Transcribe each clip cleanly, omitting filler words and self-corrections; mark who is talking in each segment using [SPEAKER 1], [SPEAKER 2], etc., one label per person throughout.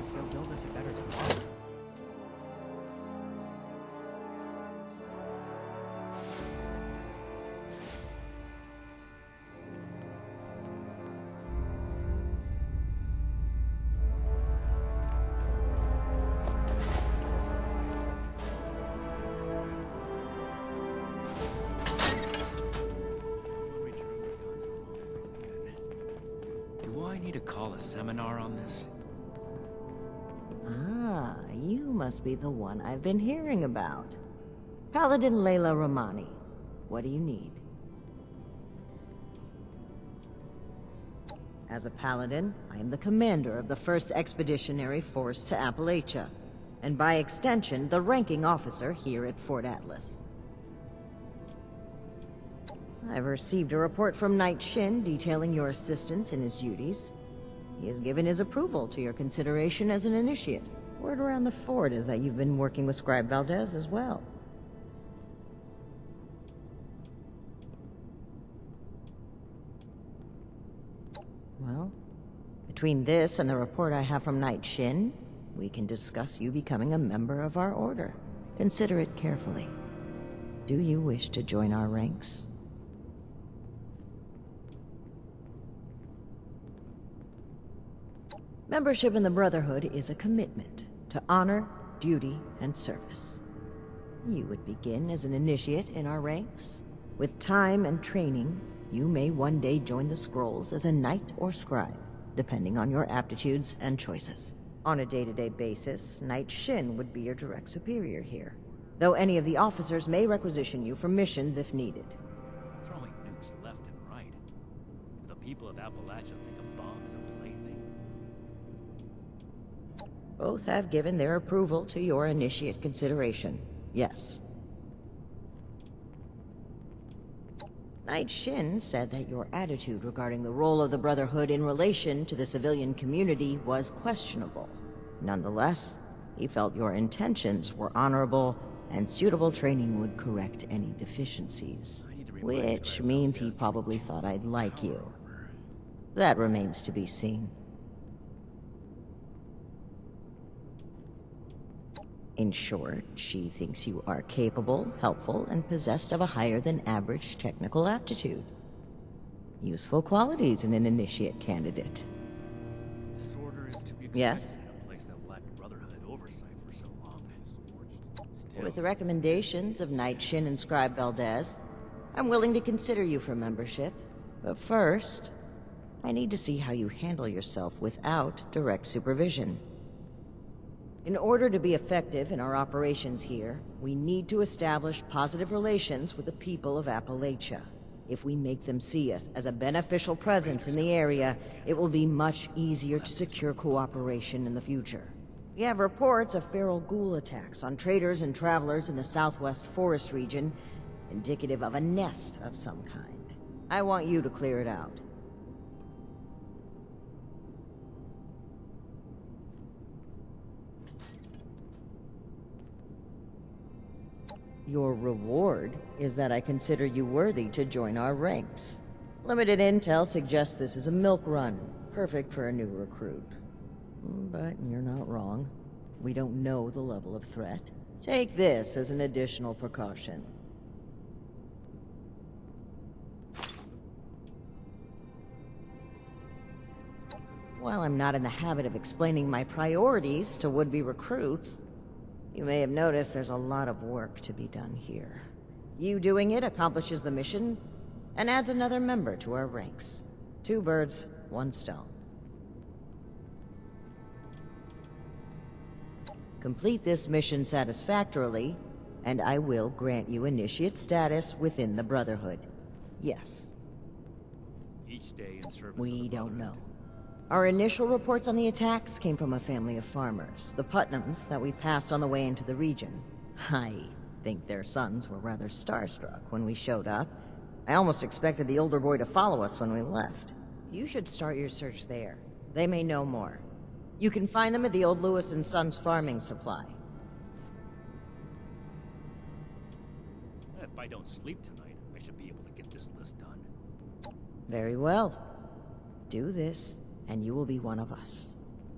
[SPEAKER 1] this, they'll build us a better tomorrow. Do I need to call a seminar on this?
[SPEAKER 2] Ah, you must be the one I've been hearing about. Paladin Layla Romani. What do you need? As a paladin, I am the commander of the 1st Expeditionary Force to Appalachia, and by extension, the ranking officer here at Fort Atlas. I've received a report from Knight Shin detailing your assistance in his duties. He has given his approval to your consideration as an initiate. Word around the fort is that you've been working with Scribe Valdez as well. Well, between this and the report I have from Knight Shin, we can discuss you becoming a member of our order. Consider it carefully. Do you wish to join our ranks? Membership in the Brotherhood is a commitment to honor, duty, and service. You would begin as an initiate in our ranks. With time and training, you may one day join the Scrolls as a knight or scribe, depending on your aptitudes and choices. On a day-to-day basis, Knight Shin would be your direct superior here, though any of the officers may requisition you for missions if needed.
[SPEAKER 1] Throwing nukes left and right. The people of Appalachia think a bomb is a plaything.
[SPEAKER 2] Both have given their approval to your initiate consideration. Yes. Knight Shin said that your attitude regarding the role of the Brotherhood in relation to the civilian community was questionable. Nonetheless, he felt your intentions were honorable and suitable training would correct any deficiencies. Which means he probably thought I'd like you. That remains to be seen. In short, she thinks you are capable, helpful, and possessed of a higher-than-average technical aptitude. Useful qualities in an initiate candidate.
[SPEAKER 1] Disorder is to be expected
[SPEAKER 2] Yes?
[SPEAKER 1] in a place that lacked Brotherhood oversight for so long. Still,
[SPEAKER 2] With the recommendations of Knight Shin and Scribe Valdez, I'm willing to consider you for membership. But first, I need to see how you handle yourself without direct supervision. In order to be effective in our operations here, we need to establish positive relations with the people of Appalachia. If we make them see us as a beneficial presence in the area, it will be much easier to secure cooperation in the future. We have reports of feral ghoul attacks on traders and travelers in the southwest forest region, indicative of a nest of some kind. I want you to clear it out. Your reward is that I consider you worthy to join our ranks. Limited intel suggests this is a milk run, perfect for a new recruit. But you're not wrong. We don't know the level of threat. Take this as an additional precaution. While I'm not in the habit of explaining my priorities to would-be recruits, you may have noticed there's a lot of work to be done here. You doing it accomplishes the mission and adds another member to our ranks. 2 birds, 1 stone. Complete this mission satisfactorily, and I will grant you initiate status within the Brotherhood. Yes.
[SPEAKER 1] each day in service
[SPEAKER 2] We
[SPEAKER 1] of the
[SPEAKER 2] don't know.
[SPEAKER 1] Brotherhood.
[SPEAKER 2] Our initial reports on the attacks came from a family of farmers, the Putnams, that we passed on the way into the region. I think their sons were rather starstruck when we showed up. I almost expected the older boy to follow us when we left. You should start your search there. They may know more. You can find them at the old Lewis and Sons farming supply.
[SPEAKER 1] If I don't sleep tonight, I should be able to get this list done.
[SPEAKER 2] Very well. Do this, and you will be one of us,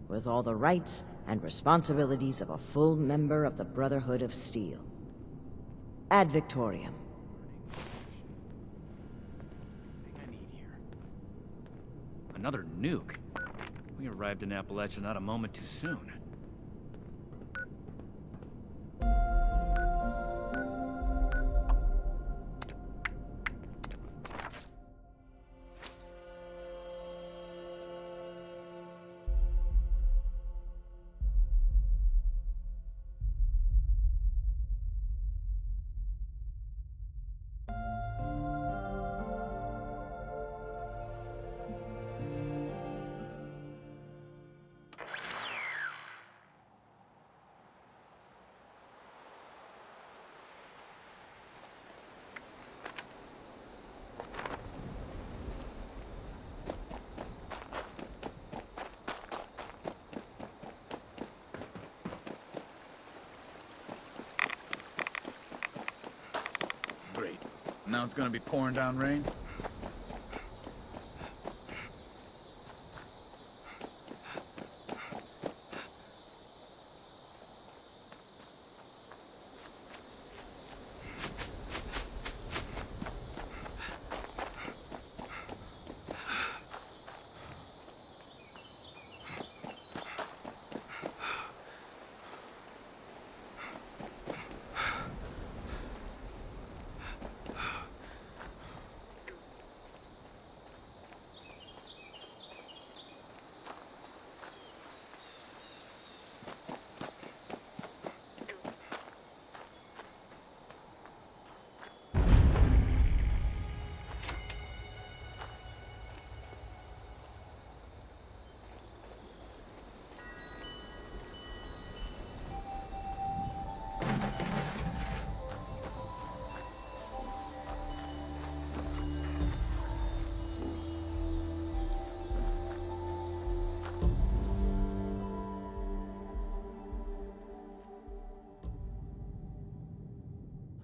[SPEAKER 2] with all the rights and responsibilities of a full member of the Brotherhood of Steel. Ad Victoriam.
[SPEAKER 1] Another nuke. We arrived in Appalachia not a moment too soon.
[SPEAKER 3] Great. Now it's gonna be pouring down rain?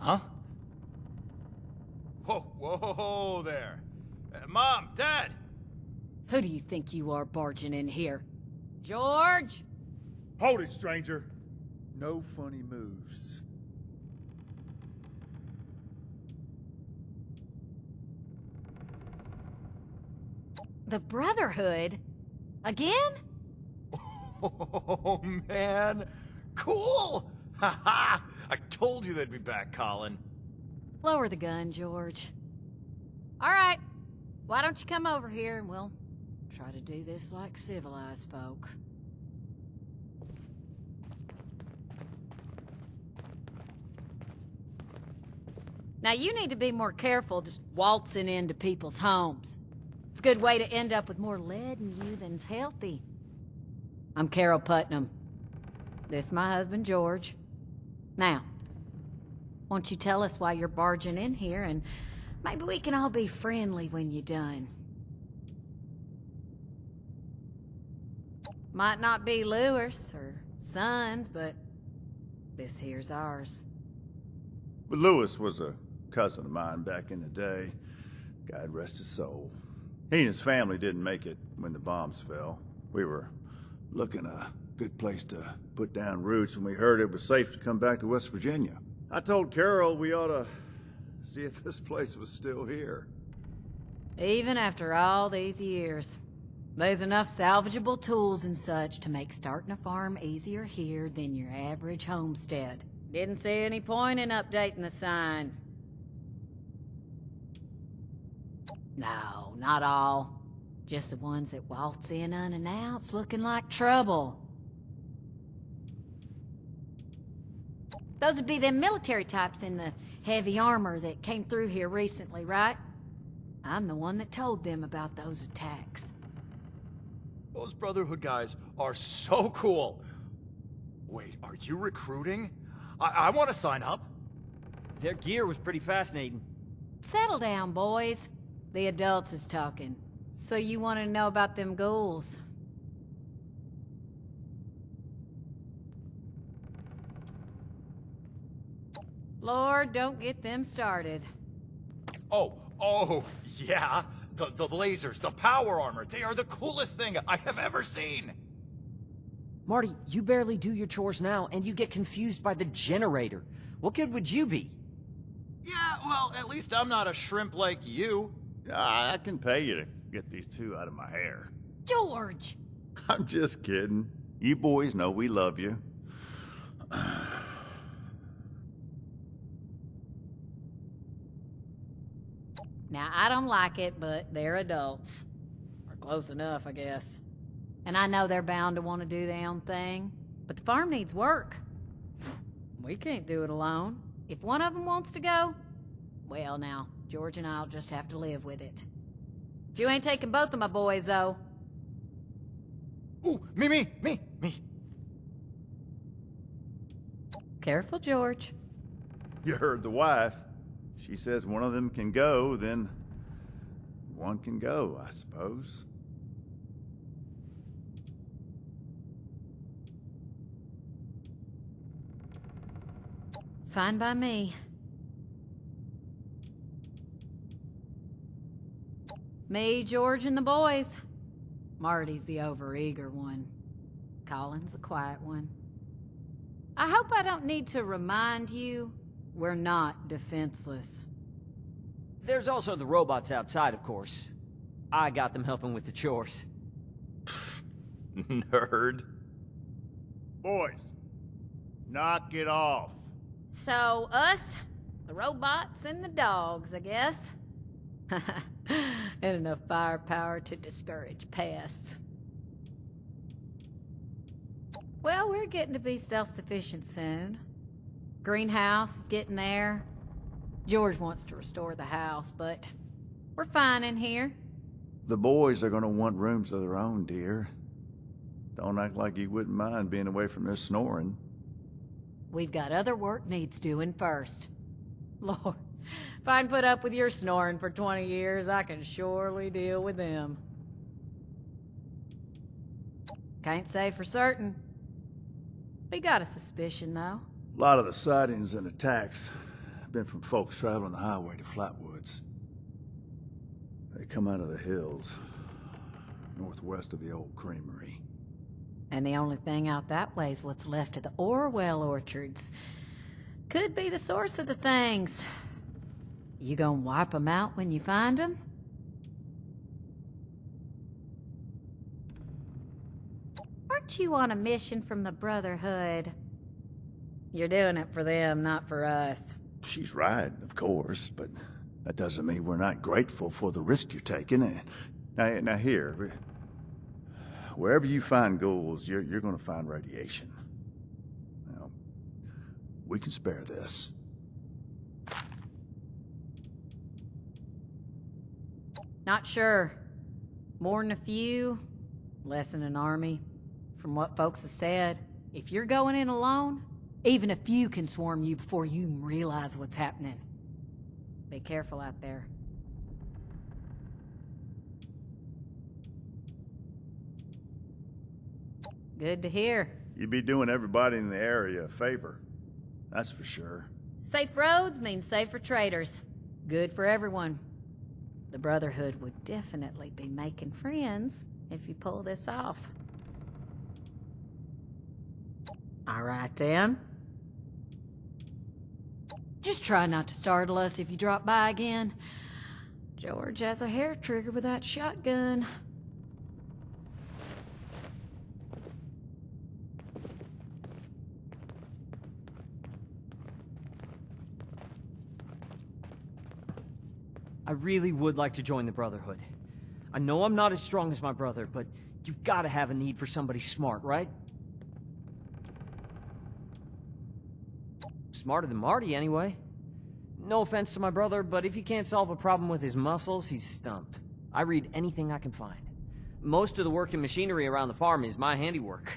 [SPEAKER 1] Huh?
[SPEAKER 4] Whoa there. Mom, Dad!
[SPEAKER 5] Who do you think you are barging in here? George?
[SPEAKER 3] Hold it, stranger. No funny moves.
[SPEAKER 5] The Brotherhood? Again?
[SPEAKER 4] Oh, man. Cool! Haha! I told you they'd be back, Colin.
[SPEAKER 5] Lower the gun, George. All right. Why don't you come over here and we'll try to do this like civilized folk. Now you need to be more careful just waltzing into people's homes. It's a good way to end up with more lead in you than's healthy. I'm Carol Putnam. This is my husband, George. Now, won't you tell us why you're barging in here, and maybe we can all be friendly when you're done. Might not be Lewis or Sons, but this here's ours.
[SPEAKER 3] But Lewis was a cousin of mine back in the day. God rest his soul. He and his family didn't make it when the bombs fell. We were looking a good place to put down roots when we heard it was safe to come back to West Virginia. I told Carol we ought to see if this place was still here.
[SPEAKER 5] Even after all these years, there's enough salvageable tools and such to make starting a farm easier here than your average homestead. Didn't see any point in updating the sign. No, not all. Just the ones that waltz in unannounced looking like trouble. Those would be them military types in the heavy armor that came through here recently, right? I'm the one that told them about those attacks.
[SPEAKER 4] Those Brotherhood guys are so cool. Wait, are you recruiting? I want to sign up.
[SPEAKER 6] Their gear was pretty fascinating.
[SPEAKER 5] Settle down, boys. The adults is talking. So you want to know about them ghouls? Lord, don't get them started.
[SPEAKER 4] Oh, yeah. The lasers, the power armor, they are the coolest thing I have ever seen.
[SPEAKER 6] Marty, you barely do your chores now, and you get confused by the generator. What good would you be?
[SPEAKER 4] Yeah, well, at least I'm not a shrimp like you.
[SPEAKER 3] I can pay you to get these two out of my hair.
[SPEAKER 5] George!
[SPEAKER 3] I'm just kidding. You boys know we love you.
[SPEAKER 5] Now, I don't like it, but they're adults. Or close enough, I guess. And I know they're bound to want to do their own thing. But the farm needs work. We can't do it alone. If one of them wants to go, well now, George and I'll just have to live with it. But you ain't taking both of my boys, though.
[SPEAKER 4] Ooh, me.
[SPEAKER 5] Careful, George.
[SPEAKER 3] You heard the wife. She says one of them can go, then one can go, I suppose.
[SPEAKER 5] Fine by me. Me, George, and the boys. Marty's the overeager one. Colin's the quiet one. I hope I don't need to remind you, we're not defenseless.
[SPEAKER 6] There's also the robots outside, of course. I got them helping with the chores.
[SPEAKER 4] Nerd.
[SPEAKER 3] Boys, knock it off.
[SPEAKER 5] So, us, the robots, and the dogs, I guess. And enough firepower to discourage pests. Well, we're getting to be self-sufficient soon. Greenhouse is getting there. George wants to restore the house, but we're fine in here.
[SPEAKER 3] The boys are gonna want rooms of their own, dear. Don't act like you wouldn't mind being away from their snoring.
[SPEAKER 5] We've got other work needs doing first. Lord, if I can put up with your snoring for 20 years, I can surely deal with them. Can't say for certain. We got a suspicion, though.
[SPEAKER 3] A lot of the sightings and attacks have been from folks traveling the highway to Flatwoods. They come out of the hills, northwest of the old creamery.
[SPEAKER 5] And the only thing out that way is what's left of the Orwell orchards. Could be the source of the things. You gonna wipe them out when you find them? Aren't you on a mission from the Brotherhood? You're doing it for them, not for us.
[SPEAKER 3] She's right, of course, but that doesn't mean we're not grateful for the risk you're taking. Now here, wherever you find ghouls, you're going to find radiation. Now, we can spare this.
[SPEAKER 5] Not sure. More than a few, less than an army. From what folks have said, if you're going in alone, even a few can swarm you before you even realize what's happening. Be careful out there. Good to hear.
[SPEAKER 3] You'd be doing everybody in the area a favor. That's for sure.
[SPEAKER 5] Safe roads mean safer traders. Good for everyone. The Brotherhood would definitely be making friends if you pull this off. All right, then. Just try not to startle us if you drop by again. George has a hair trigger with that shotgun.
[SPEAKER 6] I really would like to join the Brotherhood. I know I'm not as strong as my brother, but you've got to have a need for somebody smart, right? Smarter than Marty, anyway. No offense to my brother, but if he can't solve a problem with his muscles, he's stumped. I read anything I can find. Most of the work and machinery around the farm is my handiwork.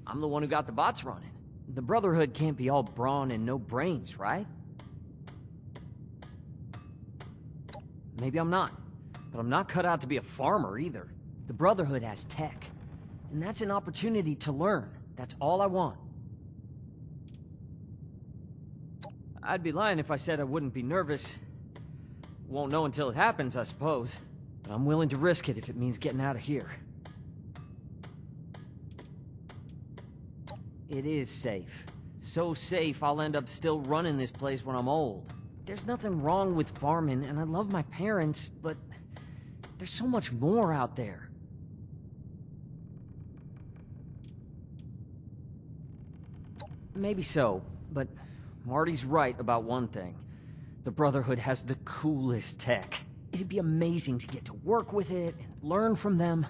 [SPEAKER 6] I'm the one who got the bots running. The Brotherhood can't be all brawn and no brains, right? Maybe I'm not, but I'm not cut out to be a farmer either. The Brotherhood has tech, and that's an opportunity to learn. That's all I want. I'd be lying if I said I wouldn't be nervous. Won't know until it happens, I suppose. But I'm willing to risk it if it means getting out of here. It is safe. So safe, I'll end up still running this place when I'm old. There's nothing wrong with farming, and I love my parents, but there's so much more out there. Maybe so, but Marty's right about one thing. The Brotherhood has the coolest tech. It'd be amazing to get to work with it and learn from them.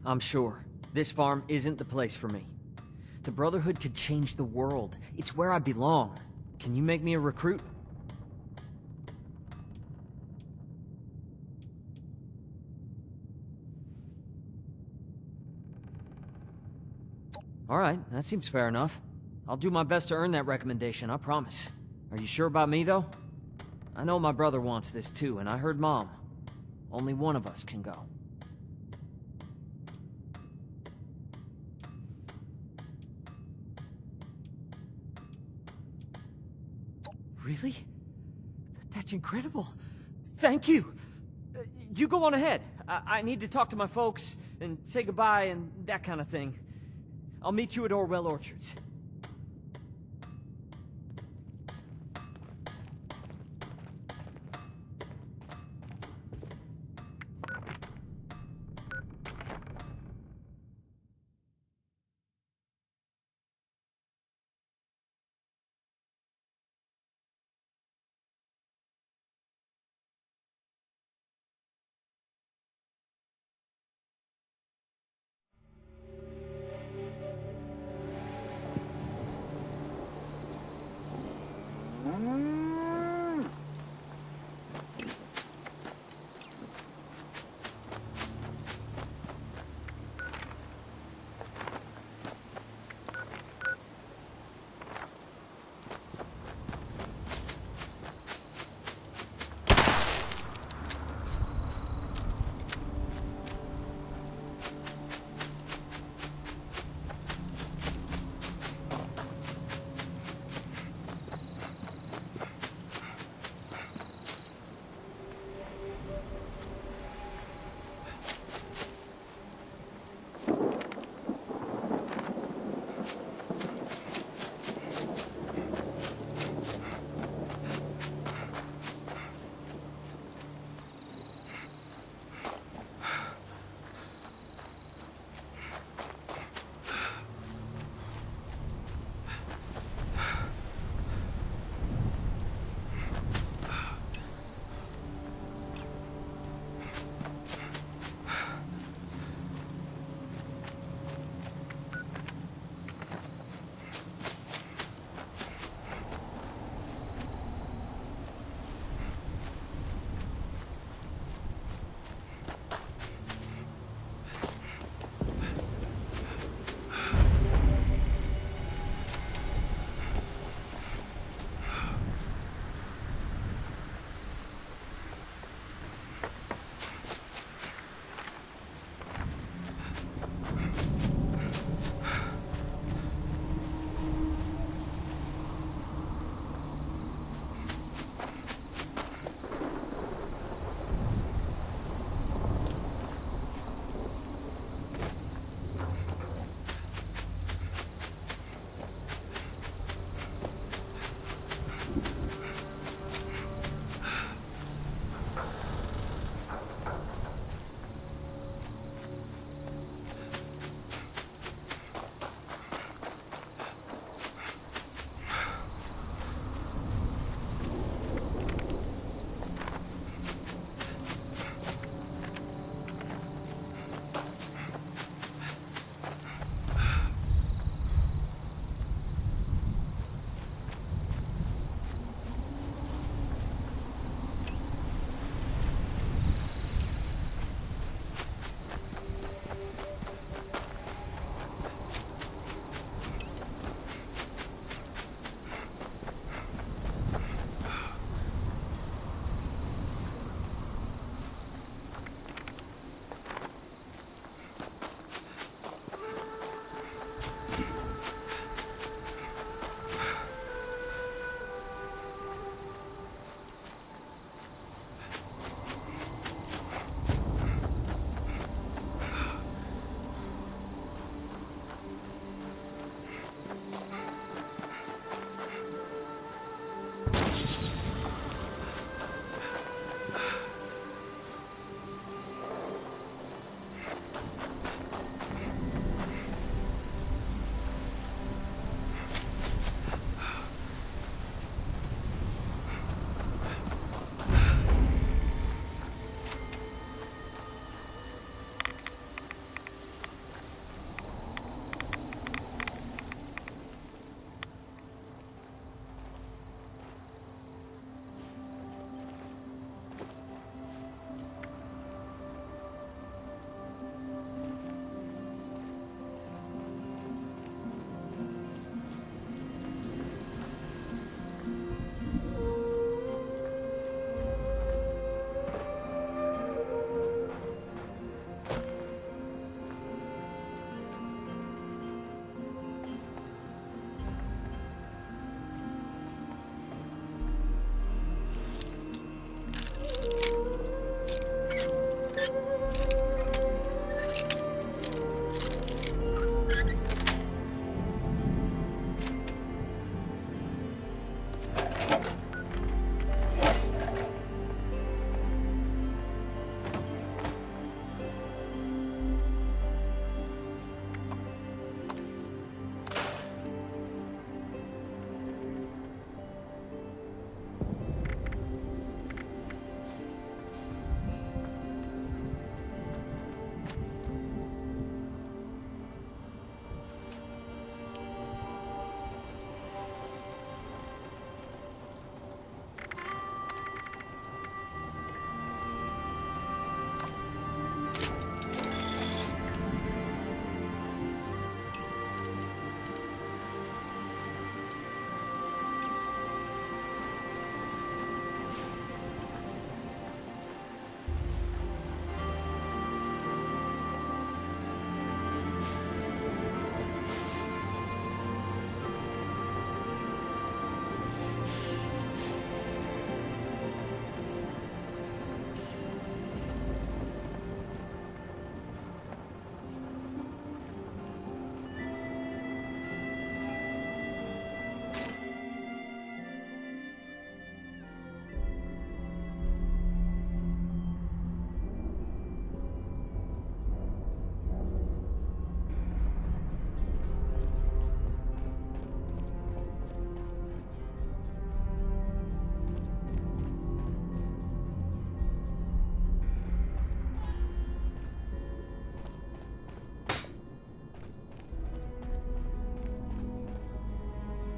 [SPEAKER 6] I'm sure this farm isn't the place for me. The Brotherhood could change the world. It's where I belong. Can you make me a recruit? All right, that seems fair enough. I'll do my best to earn that recommendation, I promise. Are you sure about me, though? I know my brother wants this too, and I heard Mom. Only one of us can go. Really? That's incredible. Thank you. You go on ahead. I need to talk to my folks and say goodbye and that kind of thing. I'll meet you at Orwell Orchards.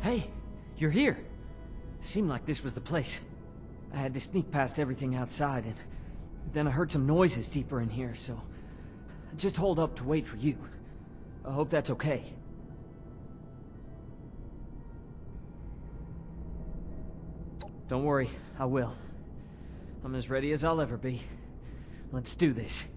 [SPEAKER 6] Hey, you're here. Seemed like this was the place. I had to sneak past everything outside, and then I heard some noises deeper in here, so I just holed up to wait for you. I hope that's okay. Don't worry, I will. I'm as ready as I'll ever be. Let's do this.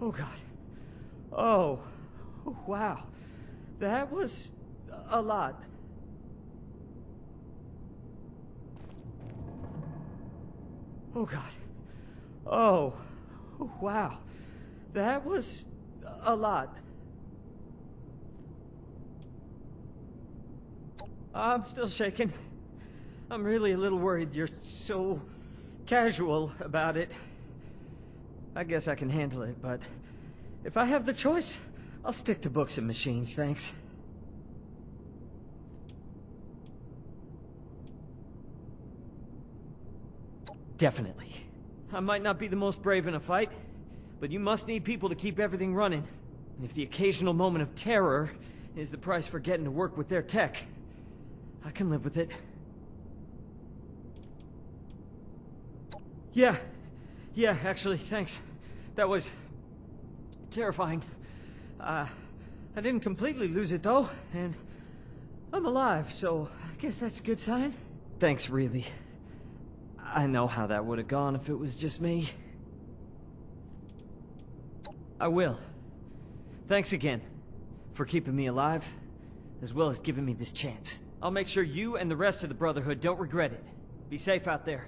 [SPEAKER 6] Oh, God. Oh. Wow. That was a lot. Oh, God. Oh. Wow. That was a lot. I'm still shaking. I'm really a little worried you're so casual about it. I guess I can handle it, but if I have the choice, I'll stick to books and machines, thanks. Definitely. I might not be the most brave in a fight, but you must need people to keep everything running. And if the occasional moment of terror is the price for getting to work with their tech, I can live with it. Yeah. Yeah, actually, thanks. That was... terrifying. I didn't completely lose it, though, and... I'm alive, so I guess that's a good sign. Thanks, really. I know how that would have gone if it was just me. I will. Thanks again for keeping me alive, as well as giving me this chance. I'll make sure you and the rest of the Brotherhood don't regret it. Be safe out there.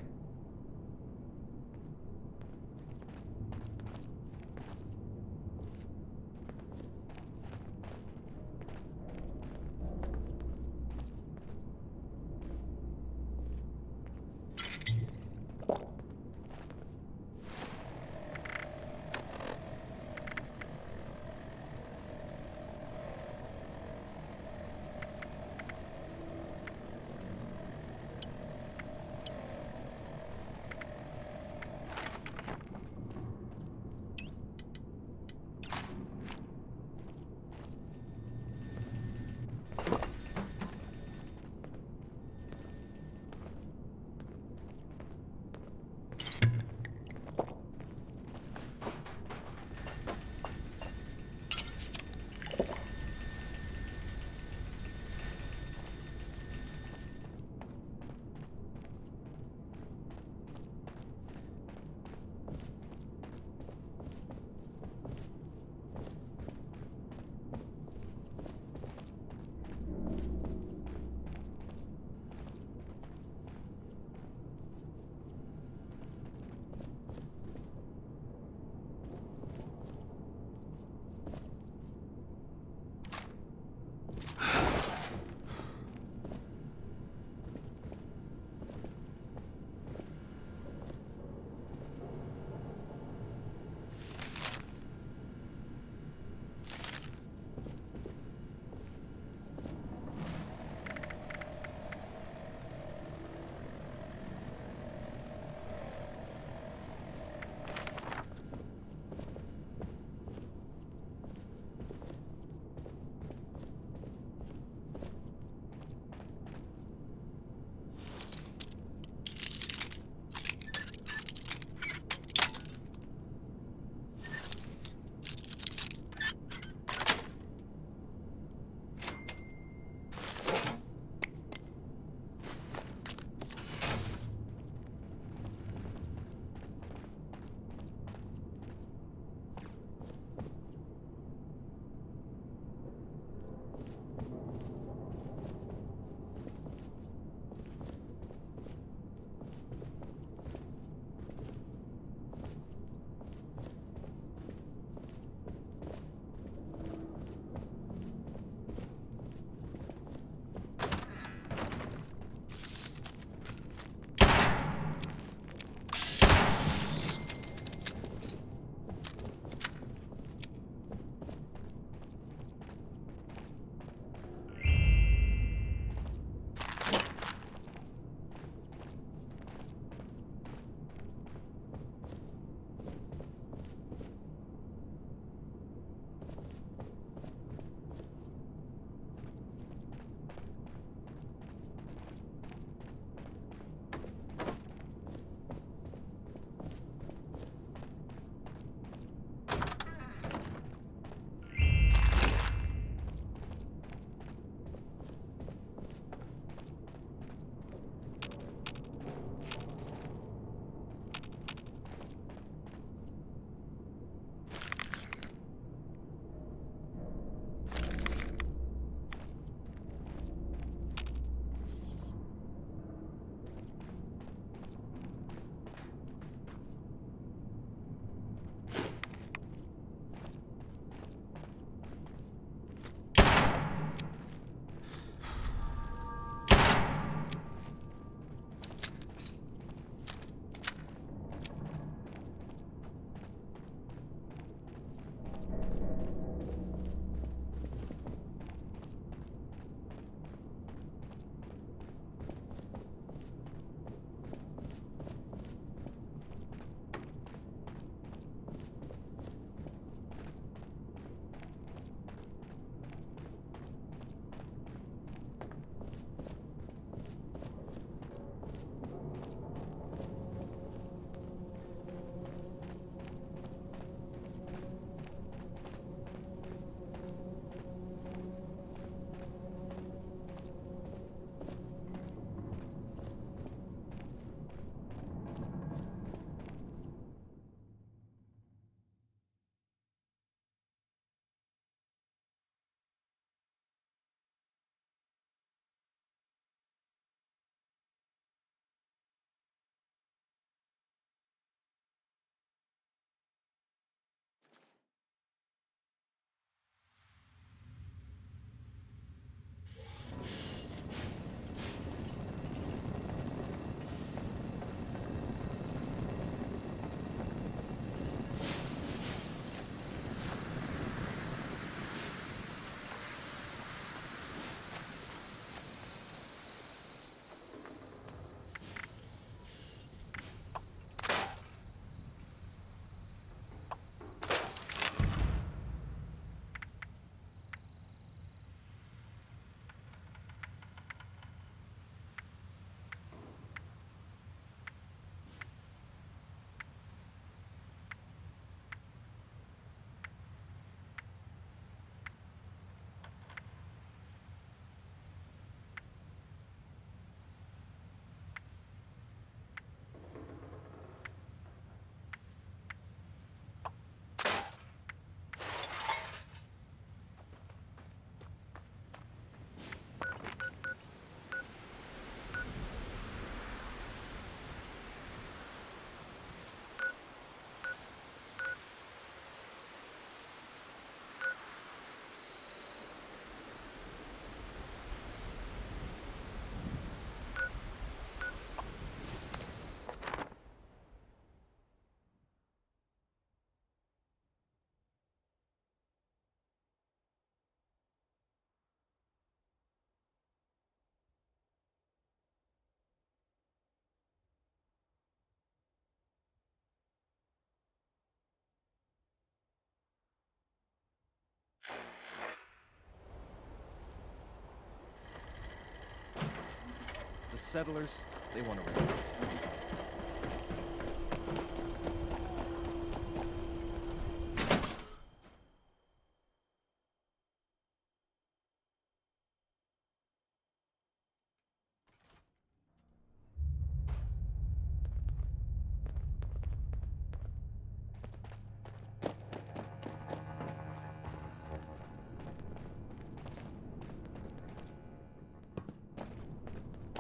[SPEAKER 7] settlers, they want to rent.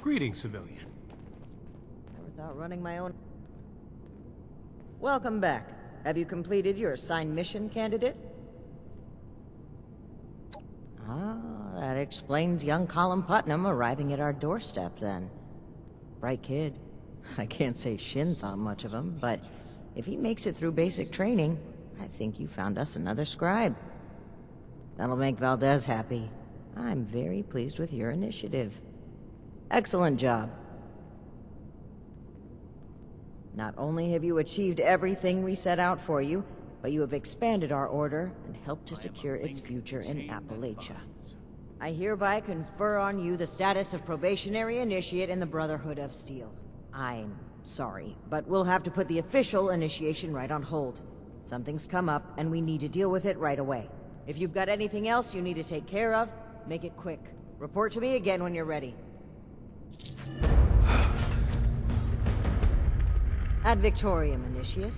[SPEAKER 8] Greetings, civilian.
[SPEAKER 2] Never thought running my own... Welcome back. Have you completed your assigned mission, candidate? Ah, that explains young Colin Putnam arriving at our doorstep, then. Bright kid. I can't say Shin thought much of him, but if he makes it through basic training, I think you found us another scribe. That'll make Valdez happy. I'm very pleased with your initiative. Excellent job. Not only have you achieved everything we set out for you, but you have expanded our order and helped to secure its future in Appalachia. I hereby confer on you the status of probationary initiate in the Brotherhood of Steel. I'm sorry, but we'll have to put the official initiation right on hold. Something's come up, and we need to deal with it right away. If you've got anything else you need to take care of, make it quick. Report to me again when you're ready. Ad Victorium, Initiate.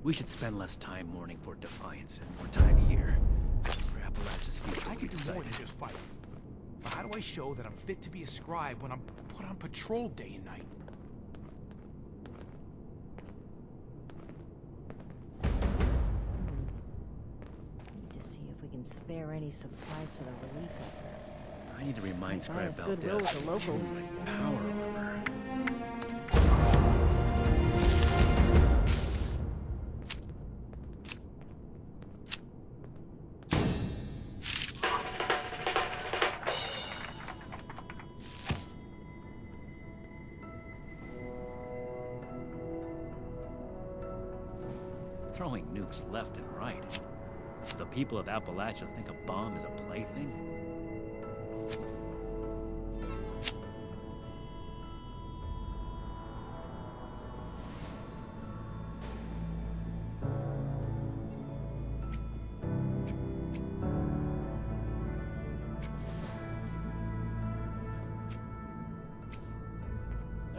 [SPEAKER 1] We should spend less time mourning for Defiance and more time here. For Appalachia's future,
[SPEAKER 8] I
[SPEAKER 1] we
[SPEAKER 8] can do more
[SPEAKER 1] decided.
[SPEAKER 8] than just fight. But how do I show that I'm fit to be a scribe when I'm put on patrol day and night?
[SPEAKER 2] Need to see if we can spare any supplies for the relief efforts.
[SPEAKER 1] I need to remind
[SPEAKER 2] Bias
[SPEAKER 1] Scribe Valdez
[SPEAKER 2] goodwill with the locals.
[SPEAKER 1] like power over her. Throwing nukes left and right. The people of Appalachia think a bomb is a plaything?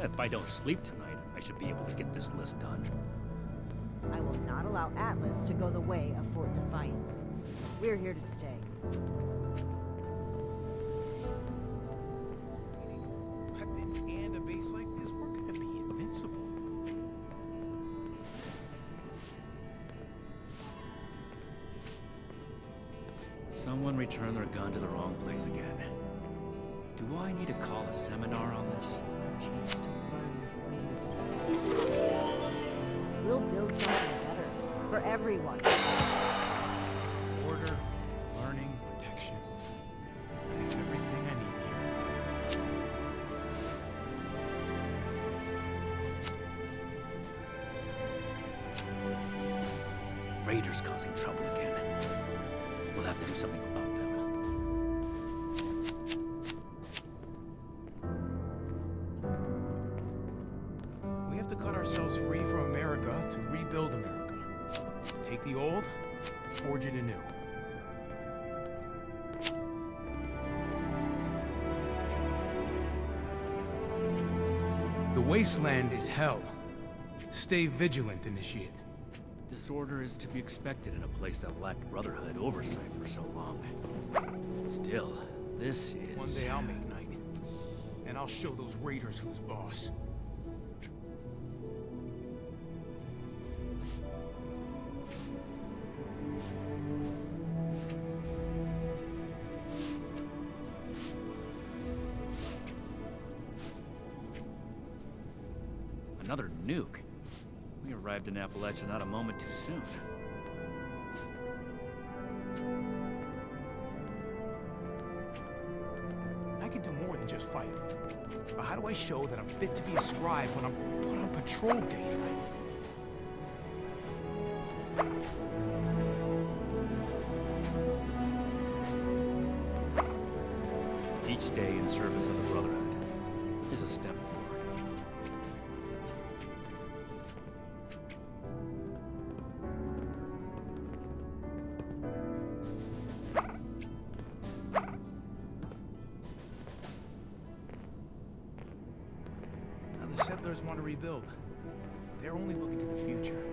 [SPEAKER 1] If I don't sleep tonight, I should be able to get this list done.
[SPEAKER 2] I will not allow Atlas to go the way of Fort Defiance. We're here to stay.
[SPEAKER 8] Weapons and a base like this, we're gonna be invincible.
[SPEAKER 1] Someone returned their gun to the wrong place again. Do I need to call a seminar on this?
[SPEAKER 2] There's our chance to learn from the mistakes of the past. We'll build something better for everyone.
[SPEAKER 8] Order, learning, protection. I have everything I need here.
[SPEAKER 1] Raiders causing trouble again. We'll have to do something about them.
[SPEAKER 8] We have to cut ourselves free from America to rebuild America. Take the old, forge it anew. The wasteland is hell. Stay vigilant, Initiate.
[SPEAKER 1] Disorder is to be expected in a place that lacked Brotherhood oversight for so long. Still, this is...
[SPEAKER 8] One day I'll make night, and I'll show those raiders who's boss.
[SPEAKER 1] Another nuke. We arrived in Appalachia not a moment too soon.
[SPEAKER 8] I can do more than just fight. But how do I show that I'm fit to be a scribe when I'm put on patrol day and night?
[SPEAKER 1] Each day in service service of the Brotherhood is a step forward.
[SPEAKER 8] Now the settlers want to rebuild. They're only looking to the future.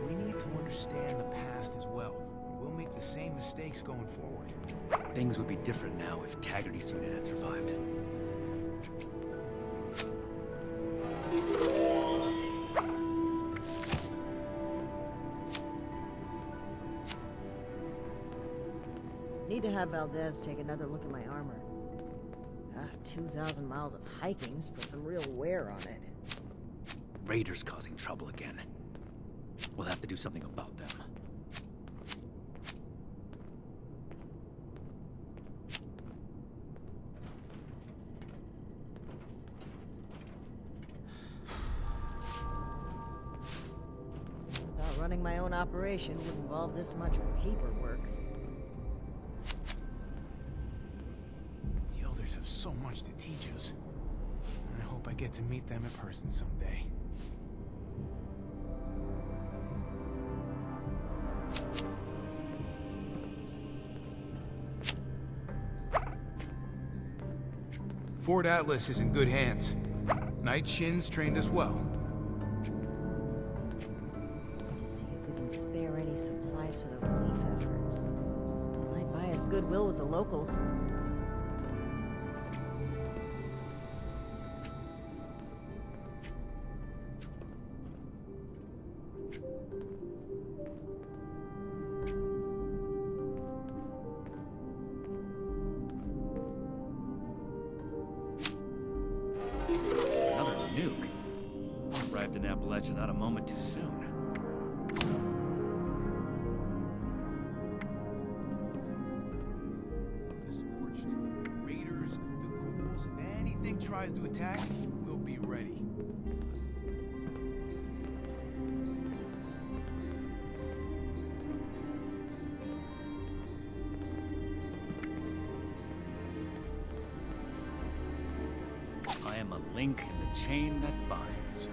[SPEAKER 8] We need to understand the past as well, or we'll make the same mistakes going forward.
[SPEAKER 1] Things would be different now if Taggarty's unit had survived.
[SPEAKER 2] Need to have Valdez take another look at my armor. 2,000 miles of hiking's put some real wear on it.
[SPEAKER 1] Raiders causing trouble again. We'll have to do something about them.
[SPEAKER 2] Without running my own operation would involve this much paperwork.
[SPEAKER 8] The elders have so much to teach us. I hope I get to meet them in person someday. Fort Atlas is in good hands. Night Shin's trained us well.
[SPEAKER 2] Need to see if we can spare any supplies for the relief efforts. Might buy us goodwill with the locals.
[SPEAKER 1] Another nuke. Arrived in Appalachia not a moment too soon.
[SPEAKER 8] The Scorched, Raiders, the Ghouls, if anything tries to attack, we'll be ready.
[SPEAKER 1] I am a link in the chain that binds.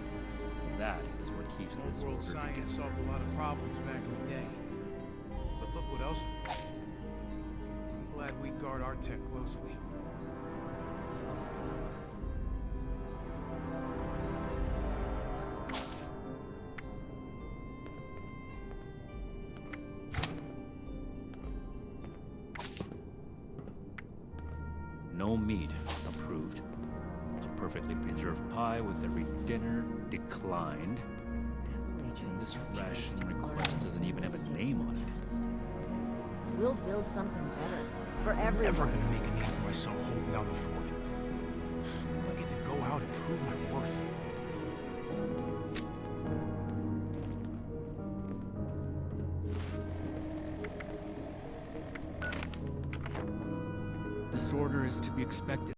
[SPEAKER 1] That is what keeps this
[SPEAKER 8] World
[SPEAKER 1] order
[SPEAKER 8] science
[SPEAKER 1] together.
[SPEAKER 8] solved a lot of problems back in the day. But look what else we got. I'm glad we guard our tech closely.
[SPEAKER 1] No meat approved. A perfectly preserved pie with every dinner declined.
[SPEAKER 2] Appalachia
[SPEAKER 1] This
[SPEAKER 2] is no
[SPEAKER 1] ration
[SPEAKER 2] chance to
[SPEAKER 1] request
[SPEAKER 2] learn
[SPEAKER 1] doesn't even have a
[SPEAKER 2] mistakes
[SPEAKER 1] name
[SPEAKER 2] in the
[SPEAKER 1] on it.
[SPEAKER 2] past. We'll build something better for
[SPEAKER 8] I'm
[SPEAKER 2] everyone.
[SPEAKER 8] never gonna make a name for myself holding down the fort. When do I get to go out and prove my worth?
[SPEAKER 1] Disorder is to be expected.